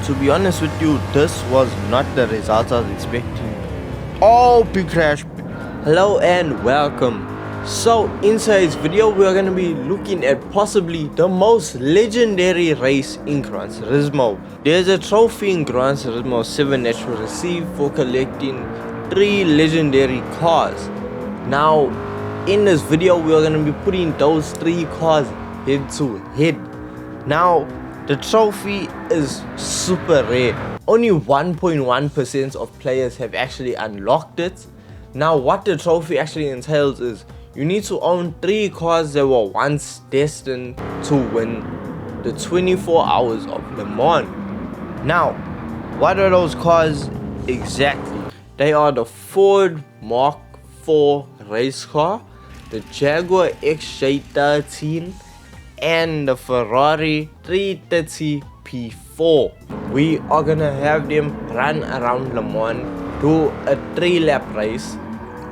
to be honest with you, this was not the result I was expecting. Oh, big crash. Hello and welcome. So in today's video we're going to be looking at possibly the most legendary race in Gran Turismo. There's a trophy in Gran Turismo 7 that you receive for collecting 3 legendary cars. Now in this video we're going to be putting those 3 cars head to head. Now the trophy is super rare. Only 1.1% of players have actually unlocked it. Now what the trophy actually entails is you need to own 3 cars that were once destined to win the 24 hours of Le Mans. Now what are those cars exactly? They are the Ford Mark IV race car, the Jaguar XJ13 and the Ferrari 330 P4. We are gonna have them run around Le Mans, do a 3-lap race.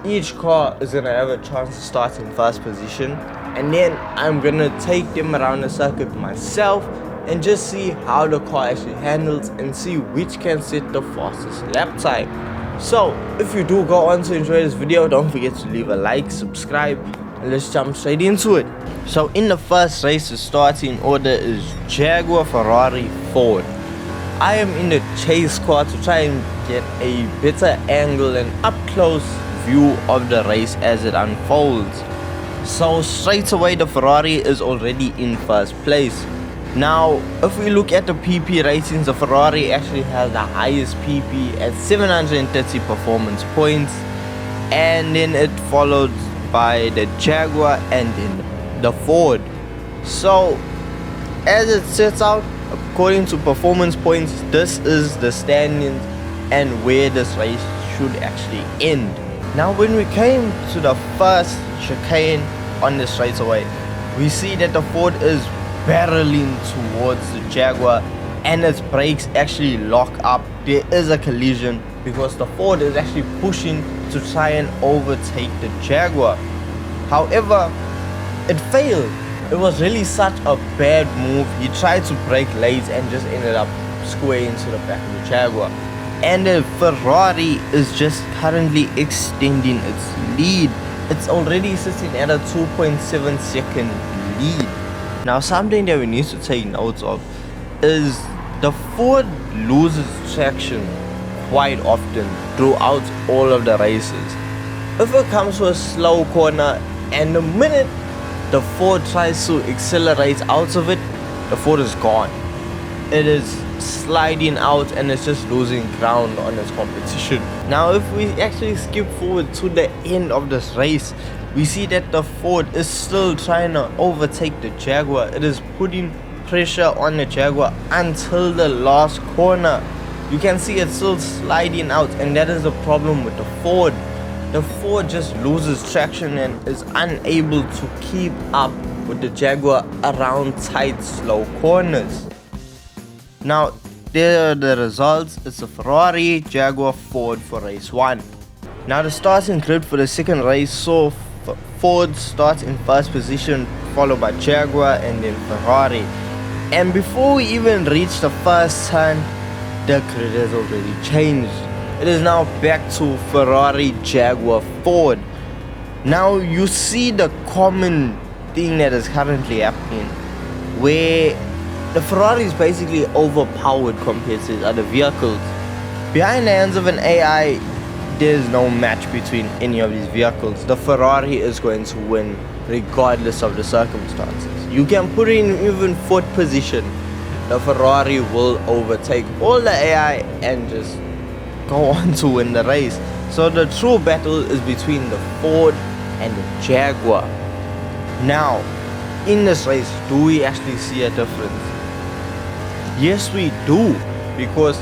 Each car is gonna have a chance to start in first position, and then I'm gonna take them around the circuit myself and just see how the car actually handles and see which can set the fastest lap time. So if you do go on to enjoy this video, don't forget to leave a like, subscribe, and let's jump straight into it. So in the first race, the starting order is Jaguar, Ferrari, Ford. I am in the chase car to try and get a better angle and up close view of the race as it unfolds. So straight away the Ferrari is already in first place. Now if we look at the PP ratings, the Ferrari actually has the highest PP at 730 performance points, and then it followed by the Jaguar and then the Ford. So as it sets out according to performance points, this is the standings and where this race should actually end. Now when we came to the first chicane on the straightaway, we see that the Ford is barreling towards the Jaguar and its brakes actually lock up. There is a collision because the Ford is actually pushing to try and overtake the Jaguar. However, it failed. It was really such a bad move. He tried to brake late and just ended up square into the back of the Jaguar. And the Ferrari is just currently extending its lead. It's already sitting at a 2.7 second lead. Now something that we need to take note of is the Ford loses traction quite often throughout all of the races. If it comes to a slow corner and the minute the Ford tries to accelerate out of it, the Ford is gone. It is sliding out and it's just losing ground on its competition. Now if we actually skip forward to the end of this race, we see that the Ford is still trying to overtake the Jaguar. It is putting pressure on the Jaguar until the last corner. You can see it's still sliding out, and that is the problem with the Ford. The Ford just loses traction and is unable to keep up with the Jaguar around tight, slow corners. Now, there are the results. It's a Ferrari, Jaguar, Ford for race 1. Now, the starting grid for the second race saw Ford start in first position, followed by Jaguar and then Ferrari. And before we even reach the first turn, the grid has already changed. It is now back to Ferrari, Jaguar, Ford. Now you see the common thing that is currently happening, where the Ferrari is basically overpowered compared to other vehicles. Behind the hands of an AI, there is no match between any of these vehicles. The Ferrari is going to win regardless of the circumstances. You can put in even 4th position, the Ferrari will overtake all the AI and just go on to win the race. So the true battle is between the Ford and the Jaguar. Now in this race, do we actually see a difference? Yes, we do, because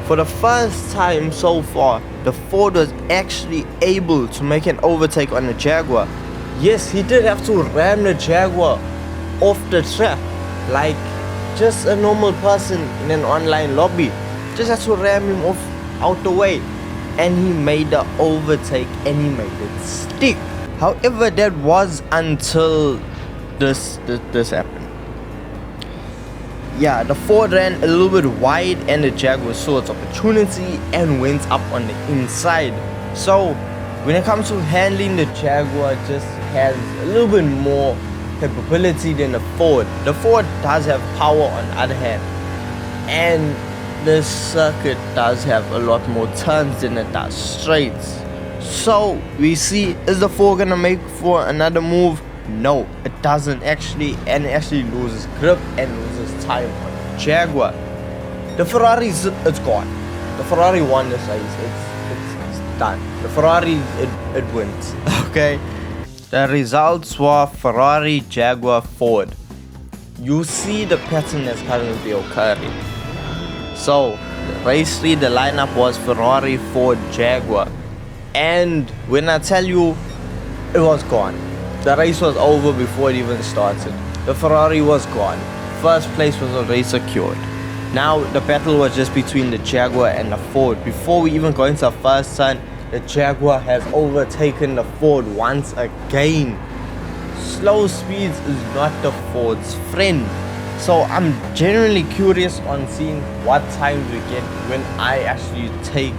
for the first time so far, the Ford was actually able to make an overtake on the Jaguar. Yes, he did have to ram the Jaguar off the track like just a normal person in an online lobby. Just had to ram him off out the way, and he made the overtake and he made it stick. However, that was until this happened. yeah, the Ford ran a little bit wide and the Jaguar saw its opportunity and went up on the inside. So when it comes to handling, the Jaguar just has a little bit more capability than the Ford. The Ford does have power on the other hand, and the circuit does have a lot more turns than it does straights. So we see, is the Ford gonna make for another move? No, it doesn't actually, and it actually loses grip and loses time on the Jaguar. The Ferrari, it's gone. The Ferrari won this race. It's done. The Ferrari, it wins. Okay. The results were Ferrari, Jaguar, Ford. You see the pattern that's currently occurring. So, race 3, the lineup was Ferrari, Ford, Jaguar. And when I tell you, it was gone. The race was over before it even started. The Ferrari was gone. First place was already secured. Now, the battle was just between the Jaguar and the Ford. Before we even go into the first turn, the Jaguar has overtaken the Ford once again. Slow speeds is not the Ford's friend. So I'm genuinely curious on seeing what times we get when I actually take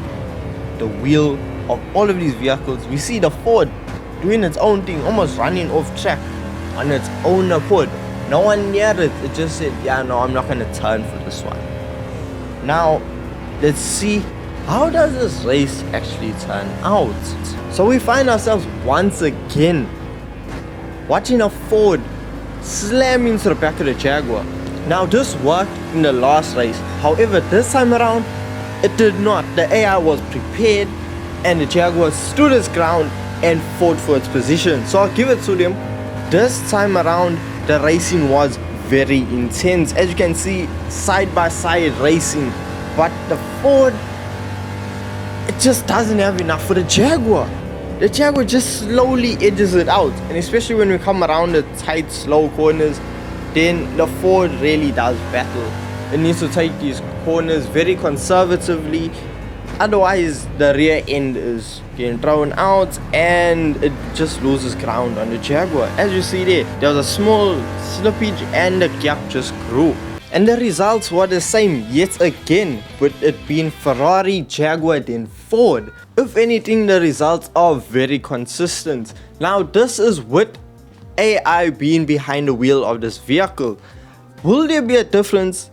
the wheel of all of these vehicles. We see the Ford doing its own thing, almost running off track on its own accord. No one near it. It just said, yeah, no, I'm not going to turn for this one. Now, let's see, how does this race actually turn out? So we find ourselves once again watching a Ford slam into the back of the Jaguar. Now this worked in the last race. However, this time around, it did not. The AI was prepared and the Jaguar stood its ground and fought for its position. So I'll give it to them. This time around, the racing was very intense. As you can see, side by side racing. But the Ford, it just doesn't have enough for the Jaguar. The Jaguar just slowly edges it out, and especially when we come around the tight, slow corners, then the Ford really does battle. It needs to take these corners very conservatively, otherwise the rear end is getting thrown out and it just loses ground on the Jaguar. As you see there was a small slippage and the gap just grew. And the results were the same yet again, with it being Ferrari, Jaguar, then Ford. If anything, the results are very consistent. Now this is with AI being behind the wheel of this vehicle. Will there be a difference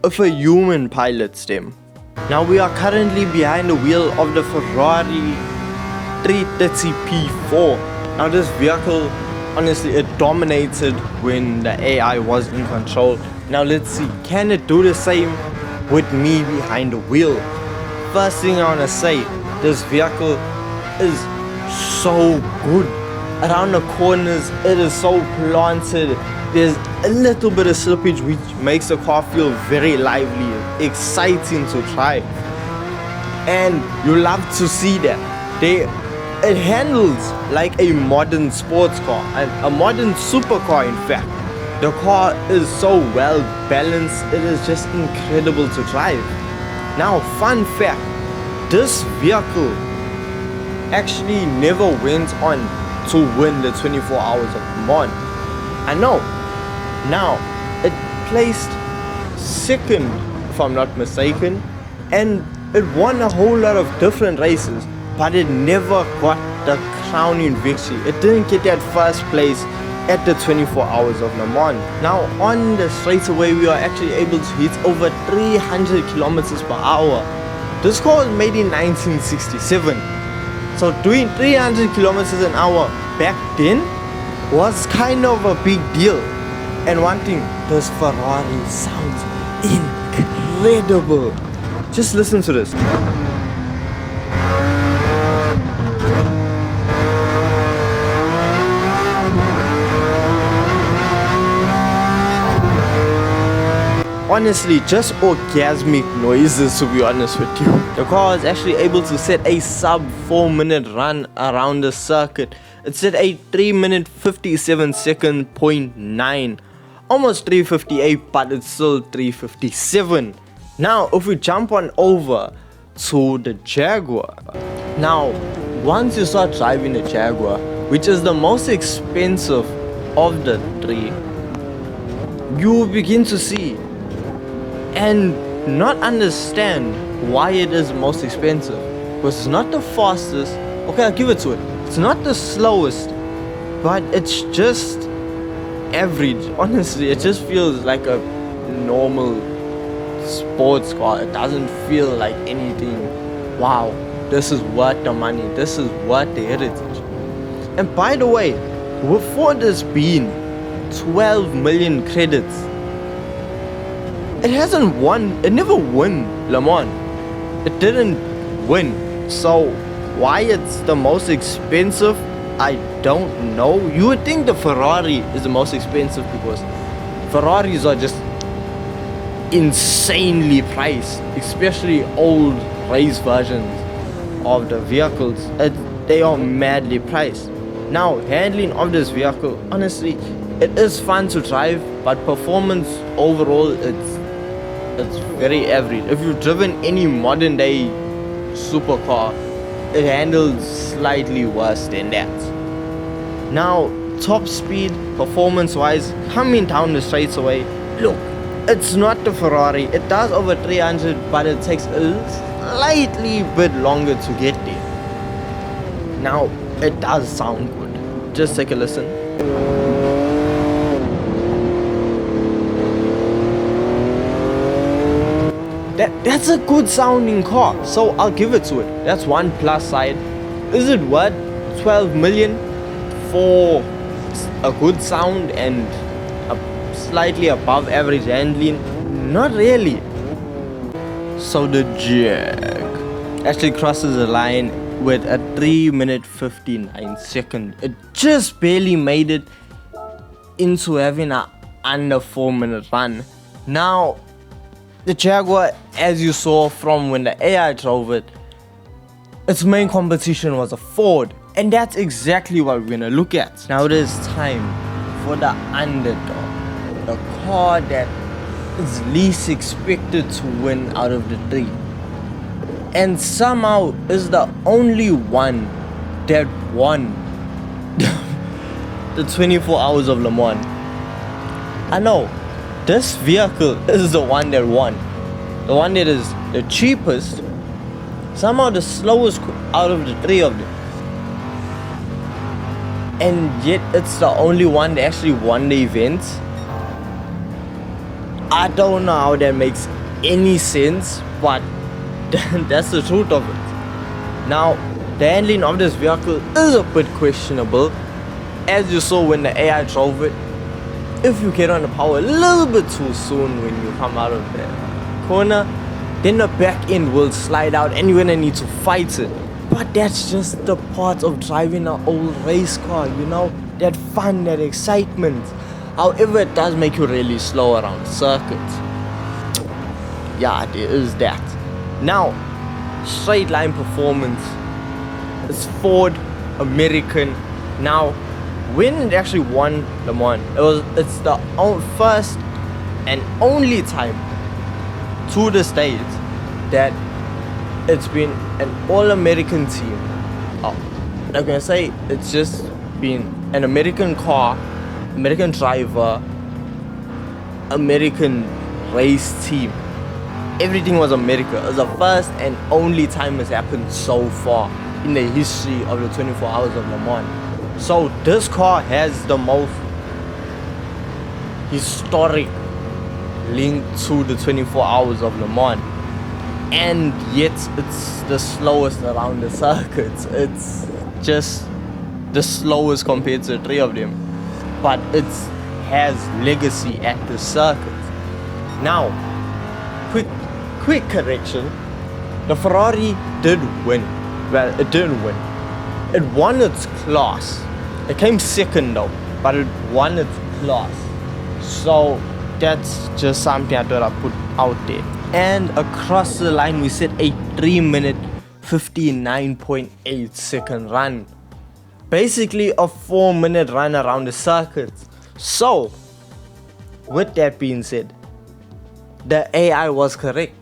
if a human pilots them? Now we are currently behind the wheel of the Ferrari 330p4. Now this vehicle, honestly, it dominated when the AI was in control. Now let's see, can it do the same with me behind the wheel? First thing I want to say, this vehicle is so good. Around the corners, it is so planted. There's a little bit of slippage which makes the car feel very lively, exciting to drive. And you love to see that. It handles like a modern sports car, a modern supercar in fact. The car is so well balanced, it is just incredible to drive. Now, fun fact, this vehicle actually never went on to win the 24 hours of Le Mans. I know. Now, it placed second, if I'm not mistaken, and it won a whole lot of different races, but it never got the crowning victory. It didn't get that first place at the 24 hours of Le Mans. Now on the straightaway, we are actually able to hit over 300 kilometers per hour. This car was made in 1967. So doing 300 kilometers an hour back then was kind of a big deal. And one thing, this Ferrari sounds incredible. Just listen to this. Honestly, just orgasmic noises, to be honest with you. The car is actually able to set a sub 4-minute run around the circuit. It set a 3-minute 57 second .9. Almost 358, but it's still 357. Now, if we jump on over to the Jaguar. Now, once you start driving the Jaguar, which is the most expensive of the three, you begin to see and not understand why it is most expensive. Because it's not the fastest. Okay, I'll give it to it. It's not the slowest, but it's just average. Honestly, it just feels like a normal sports car. It doesn't feel like anything. Wow, this is worth the money. This is worth the heritage. And by the way, before this being 12 million credits, it hasn't won. It never won Le Mans. It didn't win. So why it's the most expensive, I don't know. You would think the Ferrari is the most expensive because Ferraris are just insanely priced, especially old race versions of the vehicles. They are madly priced. Now, handling of this vehicle, honestly, it is fun to drive, but performance overall, it's very average. If you've driven any modern day supercar, it handles slightly worse than that. Now, top speed, performance wise, coming down the straightaway, look, it's not the Ferrari. It does over 300, but it takes a slightly bit longer to get there. Now, it does sound good. Just take a listen. That's a good sounding car, so I'll give it to it. That's one plus side. Is it worth 12 million for a good sound and a slightly above average handling? Not really. So the Jag actually crosses the line with a 3-minute 59-second. It just barely made it into having a under 4-minute run. Now, the Jaguar, as you saw from when the AI drove it, its main competition was a Ford, and that's exactly what we're gonna look at. Now it is time for the underdog, the car that is least expected to win out of the three, and somehow is the only one that won the 24 hours of Le Mans. I know this vehicle is the one that won, the one that is the cheapest, somehow the slowest out of the three of them, and yet it's the only one that actually won the event. I don't know how that makes any sense, but that's the truth of it. Now, the handling of this vehicle is a bit questionable, as you saw when the AI drove it. If you get on the power a little bit too soon when you come out of the corner, then the back end will slide out and you're gonna need to fight it. But that's just the part of driving an old race car, you know, that fun, that excitement. However, it does make you really slow around circuits. Yeah, there is that. Now, straight line performance. It's Ford, American. Now, when it actually won Le Mans, it's the first and only time to this date that it's been an all-American team. I'm gonna say it's just been an American car, American driver, American race team. Everything was America. It was the first and only time it's happened so far in the history of the 24 hours of Le Mans. So this car has the most historic link to the 24 hours of Le Mans, and yet it's the slowest around the circuits. It's just the slowest compared to the three of them, but it has legacy at the circuit. Now, quick correction, the Ferrari did win. Well, it didn't win. It won its class. It came second though, but it won its class. So that's just something I thought I'd put out there. And across the line we set a 3-minute 59.8 second run. Basically a 4-minute run around the circuit. So, with that being said, the AI was correct.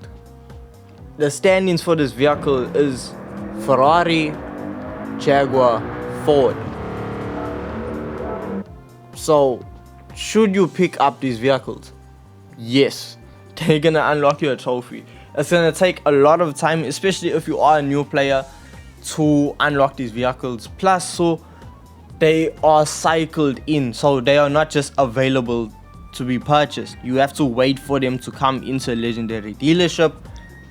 The standings for this vehicle is Ferrari, Jaguar, Ford. So, should you pick up these vehicles? Yes, they're gonna unlock you a trophy. It's gonna take a lot of time, especially if you are a new player, to unlock these vehicles. Plus, so they are cycled in, so they are not just available to be purchased. You have to wait for them to come into a legendary dealership,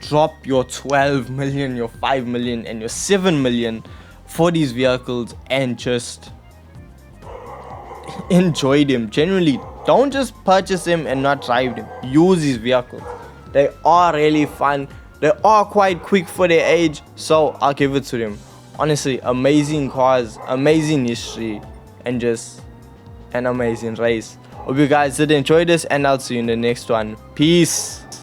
drop your 12 million, your 5 million, and your 7 million for these vehicles, and just enjoy them. Generally, don't just purchase them and not drive them. Use these vehicles. They are really fun. They are quite quick for their age, so I'll give it to them. Honestly, amazing cars, amazing history, and just an amazing race. Hope you guys did enjoy this, and I'll see you in the next one. Peace.